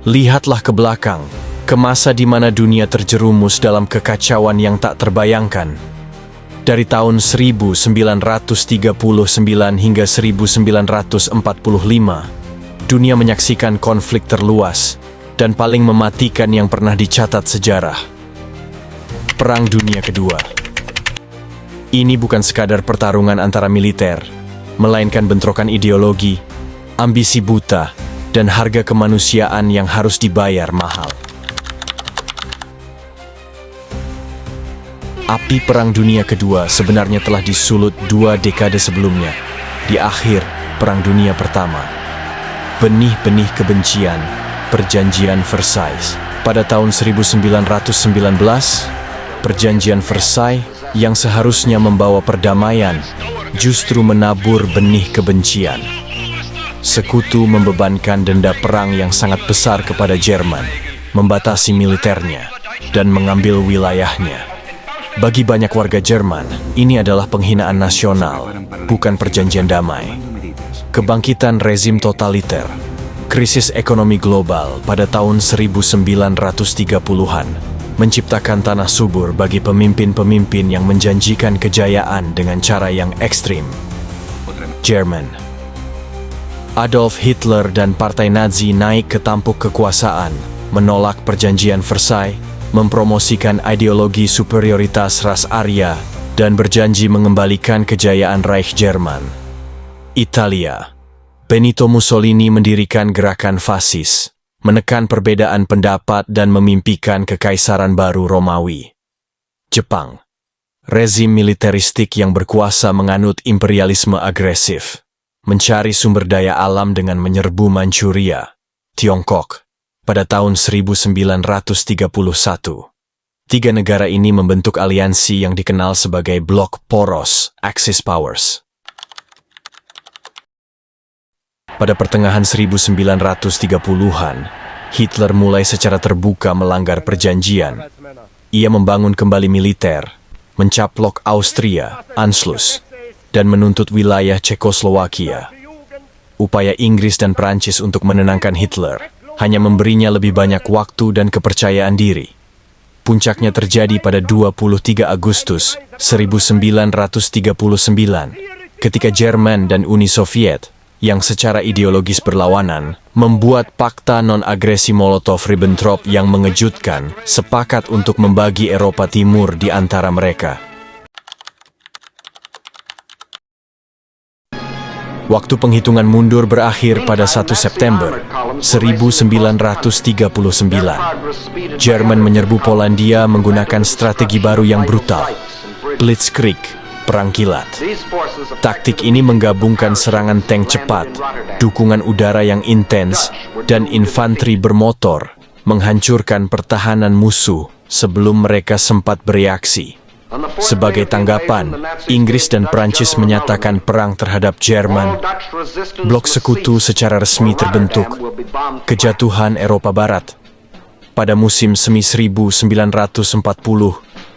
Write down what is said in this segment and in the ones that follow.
Lihatlah ke belakang, ke masa di mana dunia terjerumus dalam kekacauan yang tak terbayangkan. Dari tahun 1939 hingga 1945, dunia menyaksikan konflik terluas dan paling mematikan yang pernah dicatat sejarah. Perang Dunia Kedua. Ini bukan sekadar pertarungan antara militer, melainkan bentrokan ideologi, ambisi buta, dan harga kemanusiaan yang harus dibayar mahal. Api Perang Dunia Kedua sebenarnya telah disulut 2 dekade sebelumnya, di akhir Perang Dunia Pertama. Benih-benih kebencian, Perjanjian Versailles. Pada tahun 1919, Perjanjian Versailles yang seharusnya membawa perdamaian, justru menabur benih kebencian. Sekutu membebankan denda perang yang sangat besar kepada Jerman, membatasi militernya, dan mengambil wilayahnya. Bagi banyak warga Jerman, ini adalah penghinaan nasional, bukan perjanjian damai. Kebangkitan rezim totaliter, krisis ekonomi global pada tahun 1930-an, menciptakan tanah subur bagi pemimpin-pemimpin yang menjanjikan kejayaan dengan cara yang ekstrim. Jerman. Adolf Hitler dan Partai Nazi naik ke tampuk kekuasaan, menolak Perjanjian Versailles, mempromosikan ideologi superioritas ras Arya, dan berjanji mengembalikan kejayaan Reich Jerman. Italia. Benito Mussolini mendirikan gerakan fasis, menekan perbedaan pendapat dan memimpikan kekaisaran baru Romawi. Jepang. Rezim militeristik yang berkuasa menganut imperialisme agresif, mencari sumber daya alam dengan menyerbu Manchuria. Tiongkok. Pada tahun 1931, 3 negara ini membentuk aliansi yang dikenal sebagai Blok Poros, Axis Powers. Pada pertengahan 1930-an, Hitler mulai secara terbuka melanggar perjanjian. Ia membangun kembali militer, mencaplok Austria, Anschluss, dan menuntut wilayah Cekoslowakia. Upaya Inggris dan Prancis untuk menenangkan Hitler hanya memberinya lebih banyak waktu dan kepercayaan diri. Puncaknya terjadi pada 23 Agustus 1939, ketika Jerman dan Uni Soviet, yang secara ideologis berlawanan, membuat Pakta Non-Agresi Molotov-Ribbentrop yang mengejutkan, sepakat untuk membagi Eropa Timur di antara mereka. Waktu penghitungan mundur berakhir pada 1 September 1939. Jerman menyerbu Polandia menggunakan strategi baru yang brutal, Blitzkrieg, perang kilat. Taktik ini menggabungkan serangan tank cepat, dukungan udara yang intens, dan infanteri bermotor, menghancurkan pertahanan musuh sebelum mereka sempat bereaksi. Sebagai tanggapan, Inggris dan Prancis menyatakan perang terhadap Jerman. Blok sekutu secara resmi terbentuk. Kejatuhan Eropa Barat. Pada musim semi 1940,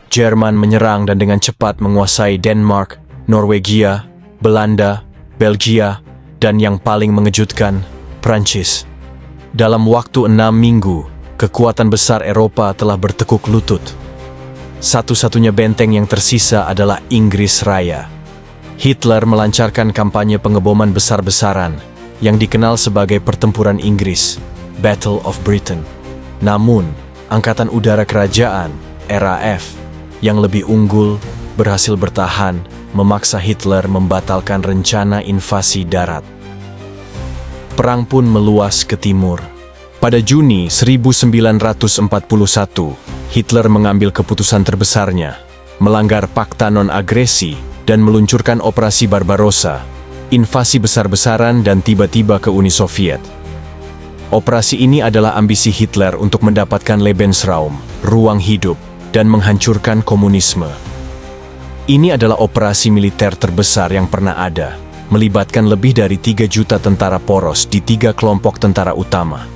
Jerman menyerang dan dengan cepat menguasai Denmark, Norwegia, Belanda, Belgia, dan yang paling mengejutkan, Prancis. Dalam waktu 6 minggu, kekuatan besar Eropa telah bertekuk lutut. Satu-satunya benteng yang tersisa adalah Inggris Raya. Hitler melancarkan kampanye pengeboman besar-besaran yang dikenal sebagai Pertempuran Inggris, Battle of Britain. Namun, Angkatan Udara Kerajaan, RAF, yang lebih unggul, berhasil bertahan, memaksa Hitler membatalkan rencana invasi darat. Perang pun meluas ke timur. Pada Juni 1941, Hitler mengambil keputusan terbesarnya, melanggar Pakta Non-Agresi dan meluncurkan Operasi Barbarossa, invasi besar-besaran dan tiba-tiba ke Uni Soviet. Operasi ini adalah ambisi Hitler untuk mendapatkan Lebensraum, ruang hidup, dan menghancurkan komunisme. Ini adalah operasi militer terbesar yang pernah ada, melibatkan lebih dari 3 juta tentara poros di 3 kelompok tentara utama.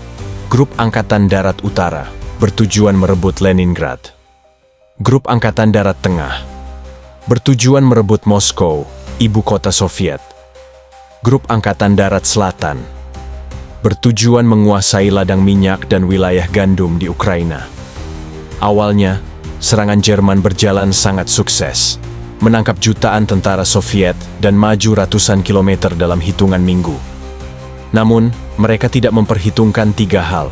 Grup Angkatan Darat Utara bertujuan merebut Leningrad. Grup Angkatan Darat Tengah bertujuan merebut Moskow, ibu kota Soviet. Grup Angkatan Darat Selatan bertujuan menguasai ladang minyak dan wilayah gandum di Ukraina. Awalnya, serangan Jerman berjalan sangat sukses, menangkap jutaan tentara Soviet dan maju ratusan kilometer dalam hitungan minggu. Namun, mereka tidak memperhitungkan tiga hal.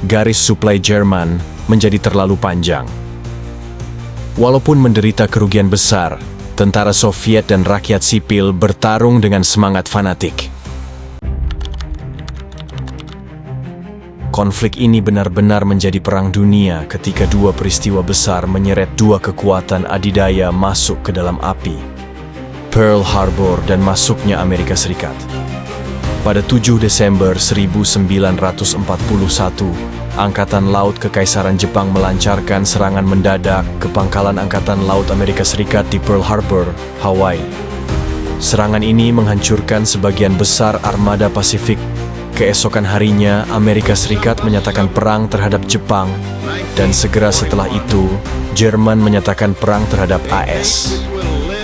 Garis suplai Jerman menjadi terlalu panjang. Walaupun menderita kerugian besar, tentara Soviet dan rakyat sipil bertarung dengan semangat fanatik. Konflik ini benar-benar menjadi perang dunia ketika dua peristiwa besar menyeret dua kekuatan adidaya masuk ke dalam api. Pearl Harbor dan masuknya Amerika Serikat. Pada 7 Desember 1941, Angkatan Laut Kekaisaran Jepang melancarkan serangan mendadak ke pangkalan Angkatan Laut Amerika Serikat di Pearl Harbor, Hawaii. Serangan ini menghancurkan sebagian besar armada Pasifik. Keesokan harinya, Amerika Serikat menyatakan perang terhadap Jepang, dan segera setelah itu, Jerman menyatakan perang terhadap AS.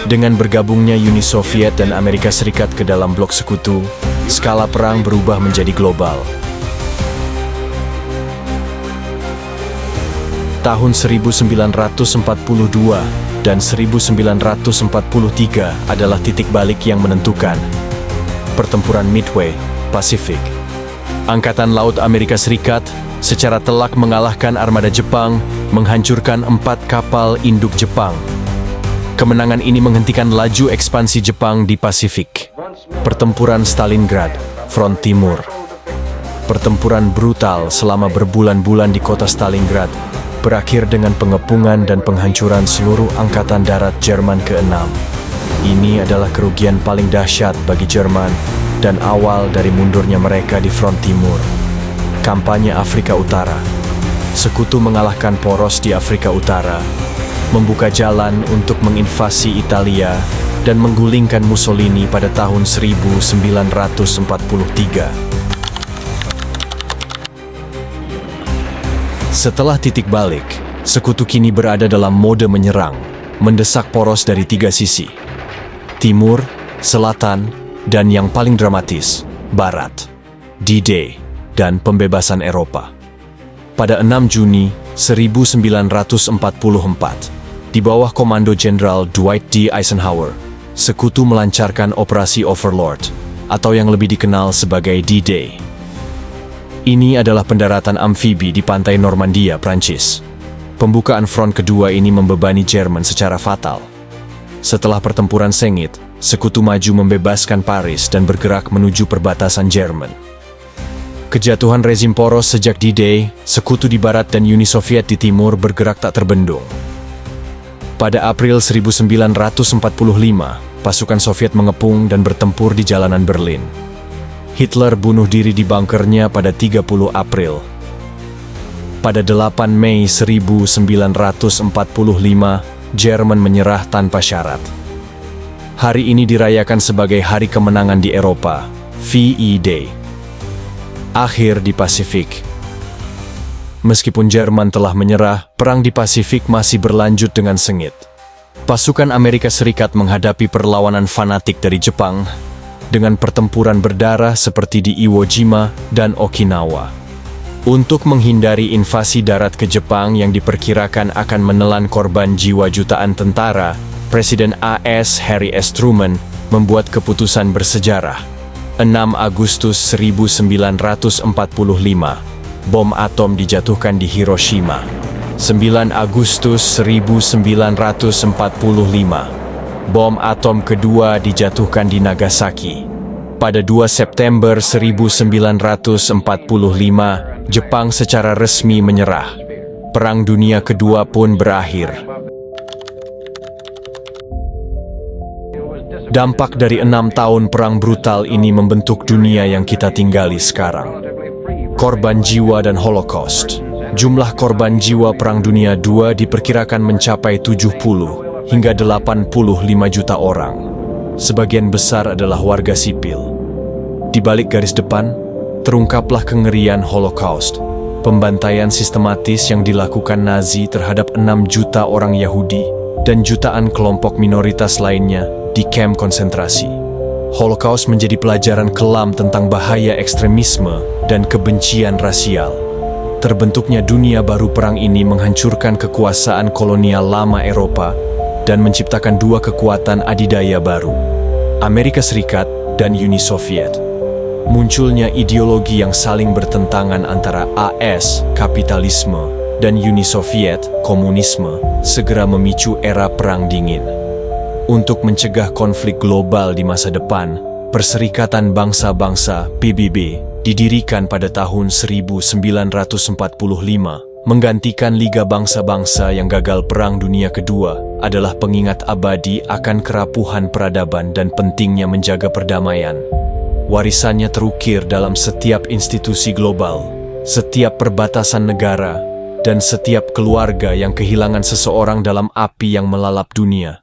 Dengan bergabungnya Uni Soviet dan Amerika Serikat ke dalam blok sekutu, skala perang berubah menjadi global. Tahun 1942 dan 1943 adalah titik balik yang menentukan. Pertempuran Midway, Pasifik. Angkatan Laut Amerika Serikat secara telak mengalahkan armada Jepang, menghancurkan 4 kapal induk Jepang. Kemenangan ini menghentikan laju ekspansi Jepang di Pasifik. Pertempuran Stalingrad, Front Timur. Pertempuran brutal selama berbulan-bulan di kota Stalingrad berakhir dengan pengepungan dan penghancuran seluruh Angkatan Darat Jerman ke-6. Ini adalah kerugian paling dahsyat bagi Jerman dan awal dari mundurnya mereka di front timur. Kampanye Afrika Utara. Sekutu mengalahkan poros di Afrika Utara, membuka jalan untuk menginvasi Italia dan menggulingkan Mussolini pada tahun 1943. Setelah titik balik, sekutu kini berada dalam mode menyerang, mendesak poros dari 3 sisi: timur, selatan, dan yang paling dramatis, Barat, D-Day, dan pembebasan Eropa. Pada 6 Juni 1944, di bawah komando Jenderal Dwight D. Eisenhower, sekutu melancarkan Operasi Overlord, atau yang lebih dikenal sebagai D-Day. Ini adalah pendaratan amfibi di pantai Normandia, Prancis. Pembukaan front kedua ini membebani Jerman secara fatal. Setelah pertempuran sengit, sekutu maju membebaskan Paris dan bergerak menuju perbatasan Jerman. Kejatuhan rezim poros sejak D-Day, sekutu di barat dan Uni Soviet di timur bergerak tak terbendung. Pada April 1945, pasukan Soviet mengepung dan bertempur di jalanan Berlin. Hitler bunuh diri di bunkernya pada 30 April. Pada 8 Mei 1945, Jerman menyerah tanpa syarat. Hari ini dirayakan sebagai Hari Kemenangan di Eropa, VE Day. Akhir di Pasifik. Meskipun Jerman telah menyerah, perang di Pasifik masih berlanjut dengan sengit. Pasukan Amerika Serikat menghadapi perlawanan fanatik dari Jepang dengan pertempuran berdarah seperti di Iwo Jima dan Okinawa. Untuk menghindari invasi darat ke Jepang yang diperkirakan akan menelan korban jiwa jutaan tentara, Presiden AS Harry S. Truman membuat keputusan bersejarah. 6 Agustus 1945, bom atom dijatuhkan di Hiroshima. 9 Agustus 1945, bom atom kedua dijatuhkan di Nagasaki. Pada 2 September 1945, Jepang secara resmi menyerah. Perang Dunia Kedua pun berakhir. Dampak dari 6 tahun perang brutal ini membentuk dunia yang kita tinggali sekarang. Korban jiwa dan Holocaust. Jumlah korban jiwa Perang Dunia II diperkirakan mencapai 70 hingga 85 juta orang. Sebagian besar adalah warga sipil. Di balik garis depan, terungkaplah kengerian Holocaust, pembantaian sistematis yang dilakukan Nazi terhadap 6 juta orang Yahudi dan jutaan kelompok minoritas lainnya di kamp konsentrasi. Holocaust menjadi pelajaran kelam tentang bahaya ekstremisme dan kebencian rasial. Terbentuknya dunia baru perang ini menghancurkan kekuasaan kolonial lama Eropa dan menciptakan dua kekuatan adidaya baru, Amerika Serikat dan Uni Soviet. Munculnya ideologi yang saling bertentangan antara AS, kapitalisme, dan Uni Soviet, komunisme, segera memicu era Perang Dingin. Untuk mencegah konflik global di masa depan, Perserikatan Bangsa-Bangsa (PBB) didirikan pada tahun 1945, menggantikan Liga Bangsa-Bangsa yang gagal Perang Dunia Kedua, adalah pengingat abadi akan kerapuhan peradaban dan pentingnya menjaga perdamaian. Warisannya terukir dalam setiap institusi global, setiap perbatasan negara, dan setiap keluarga yang kehilangan seseorang dalam api yang melalap dunia.